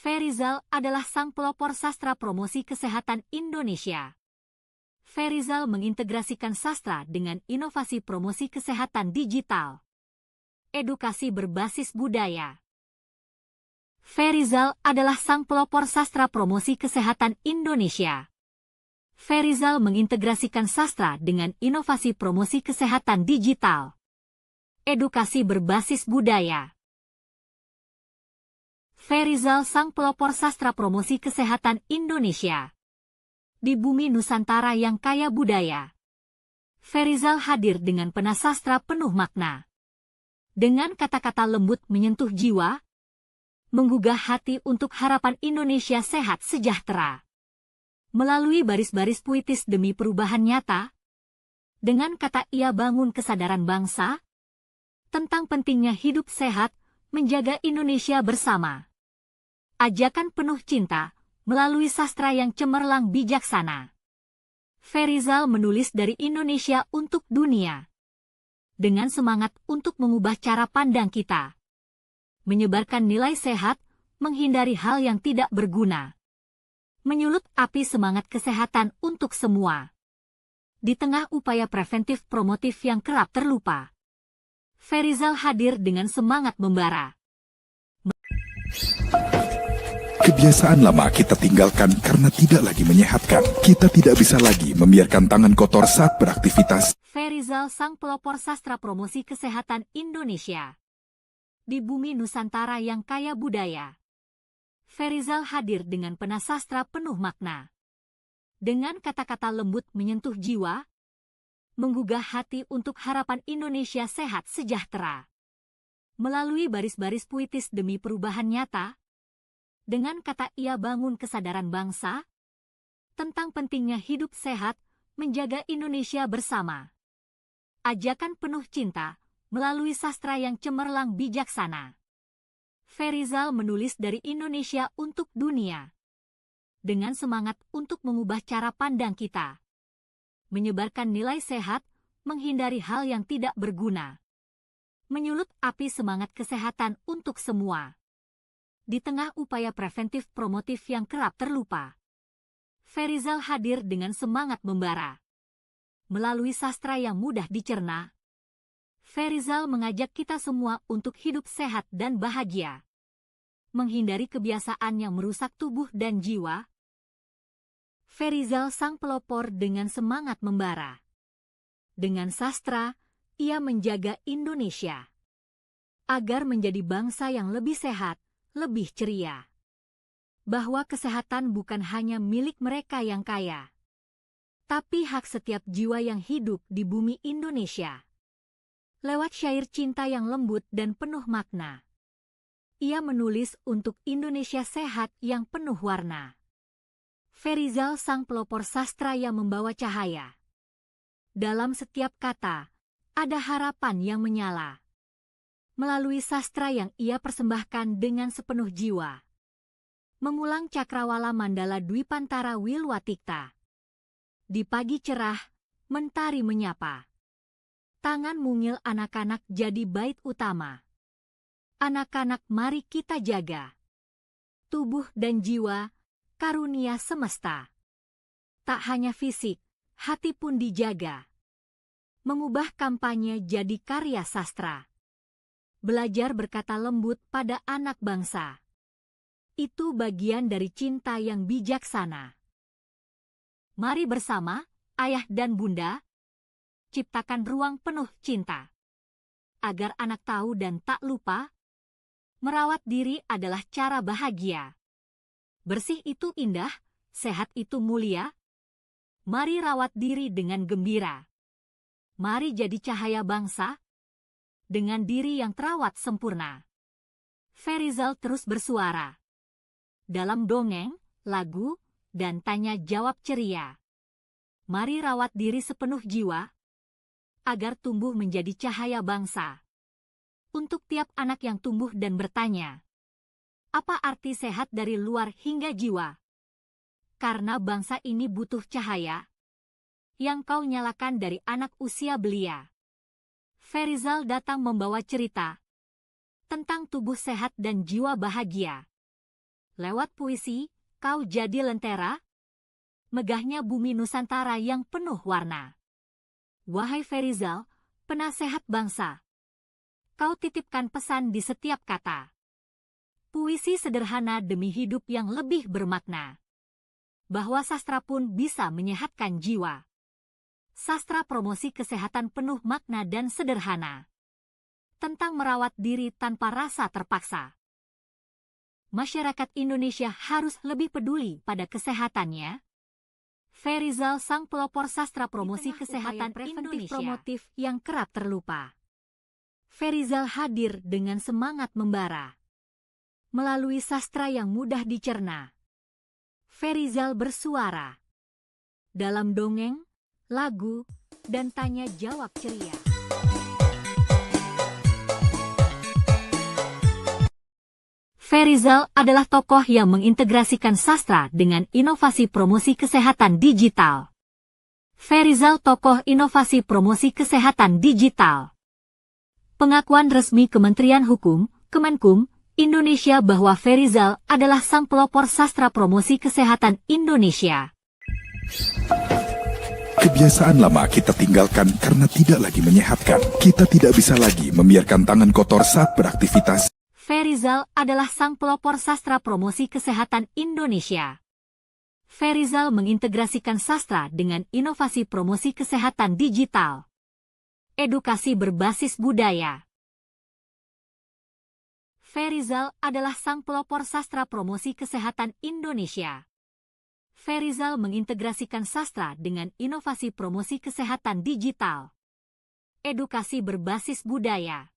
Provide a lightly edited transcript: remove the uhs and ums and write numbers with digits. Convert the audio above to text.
Ferizal adalah sang pelopor sastra promosi kesehatan Indonesia. Ferizal mengintegrasikan sastra dengan inovasi promosi kesehatan digital. Edukasi berbasis budaya. Ferizal adalah sang pelopor sastra promosi kesehatan Indonesia. Ferizal mengintegrasikan sastra dengan inovasi promosi kesehatan digital. Edukasi berbasis budaya. Ferizal sang pelopor sastra promosi kesehatan Indonesia. Di bumi Nusantara yang kaya budaya, Ferizal hadir dengan pena sastra penuh makna. Dengan kata-kata lembut menyentuh jiwa, menggugah hati untuk harapan Indonesia sehat sejahtera. Melalui baris-baris puitis demi perubahan nyata, dengan kata ia bangun kesadaran bangsa, tentang pentingnya hidup sehat, menjaga Indonesia bersama. Ajakan penuh cinta, melalui sastra yang cemerlang bijaksana. Ferizal menulis dari Indonesia untuk dunia. Dengan semangat untuk mengubah cara pandang kita. Menyebarkan nilai sehat, menghindari hal yang tidak berguna. Menyulut api semangat kesehatan untuk semua. Di tengah upaya preventif promotif yang kerap terlupa, Ferizal hadir dengan semangat membara. Kebiasaan lama kita tinggalkan karena tidak lagi menyehatkan. Kita tidak bisa lagi membiarkan tangan kotor saat beraktivitas. Ferizal sang pelopor sastra promosi kesehatan Indonesia. Di bumi Nusantara yang kaya budaya, Ferizal hadir dengan pena sastra penuh makna. Dengan kata-kata lembut menyentuh jiwa, menggugah hati untuk harapan Indonesia sehat sejahtera. Melalui baris-baris puitis demi perubahan nyata, dengan kata ia bangun kesadaran bangsa, tentang pentingnya hidup sehat, menjaga Indonesia bersama. Ajakan penuh cinta, melalui sastra yang cemerlang bijaksana. Ferizal menulis dari Indonesia untuk dunia. Dengan semangat untuk mengubah cara pandang kita. Menyebarkan nilai sehat, menghindari hal yang tidak berguna. Menyulut api semangat kesehatan untuk semua. Di tengah upaya preventif promotif yang kerap terlupa, Ferizal hadir dengan semangat membara. Melalui sastra yang mudah dicerna, Ferizal mengajak kita semua untuk hidup sehat dan bahagia. Menghindari kebiasaan yang merusak tubuh dan jiwa. Ferizal sang pelopor dengan semangat membara. Dengan sastra, ia menjaga Indonesia agar menjadi bangsa yang lebih sehat, lebih ceria. Bahwa kesehatan bukan hanya milik mereka yang kaya, tapi hak setiap jiwa yang hidup di bumi Indonesia. Lewat syair cinta yang lembut dan penuh makna, ia menulis untuk Indonesia sehat yang penuh warna. Ferizal sang pelopor sastra yang membawa cahaya. Dalam setiap kata, ada harapan yang menyala. Melalui sastra yang ia persembahkan dengan sepenuh jiwa. Mengulang cakrawala mandala Dwipantara Wilwatikta. Di pagi cerah, mentari menyapa. Tangan mungil anak-anak jadi bait utama. Anak-anak mari kita jaga. Tubuh dan jiwa, karunia semesta. Tak hanya fisik, hati pun dijaga. Mengubah kampanye jadi karya sastra. Belajar berkata lembut pada anak bangsa. Itu bagian dari cinta yang bijaksana. Mari bersama, ayah dan bunda, ciptakan ruang penuh cinta. Agar anak tahu dan tak lupa, merawat diri adalah cara bahagia. Bersih itu indah, sehat itu mulia. Mari rawat diri dengan gembira. Mari jadi cahaya bangsa, dengan diri yang terawat sempurna. Ferizal terus bersuara. Dalam dongeng, lagu, dan tanya jawab ceria. Mari rawat diri sepenuh jiwa, agar tumbuh menjadi cahaya bangsa. Untuk tiap anak yang tumbuh dan bertanya, apa arti sehat dari luar hingga jiwa? Karena bangsa ini butuh cahaya, yang kau nyalakan dari anak usia belia. Ferizal datang membawa cerita tentang tubuh sehat dan jiwa bahagia. Lewat puisi, kau jadi lentera, megahnya bumi Nusantara yang penuh warna. Wahai Ferizal, penasehat bangsa, kau titipkan pesan di setiap kata. Puisi sederhana demi hidup yang lebih bermakna. Bahwa sastra pun bisa menyehatkan jiwa. Sastra promosi kesehatan penuh makna dan sederhana. Tentang merawat diri tanpa rasa terpaksa. Masyarakat Indonesia harus lebih peduli pada kesehatannya. Ferizal, sang pelopor sastra promosi kesehatan preventif promotif yang kerap terlupa. Ferizal hadir dengan semangat membara. Melalui sastra yang mudah dicerna, Ferizal bersuara. Dalam dongeng, lagu, dan tanya jawab ceria. Ferizal adalah tokoh yang mengintegrasikan sastra dengan inovasi promosi kesehatan digital. Ferizal, tokoh inovasi promosi kesehatan digital. Pengakuan resmi Kementerian Hukum, Kemenkum, Indonesia bahwa Ferizal adalah sang pelopor sastra promosi kesehatan Indonesia. Kebiasaan lama kita tinggalkan karena tidak lagi menyehatkan. Kita tidak bisa lagi membiarkan tangan kotor saat beraktivitas. Ferizal adalah sang pelopor sastra promosi kesehatan Indonesia. Ferizal mengintegrasikan sastra dengan inovasi promosi kesehatan digital. Edukasi berbasis budaya. Ferizal adalah sang pelopor sastra promosi kesehatan Indonesia. Ferizal mengintegrasikan sastra dengan inovasi promosi kesehatan digital. Edukasi berbasis budaya.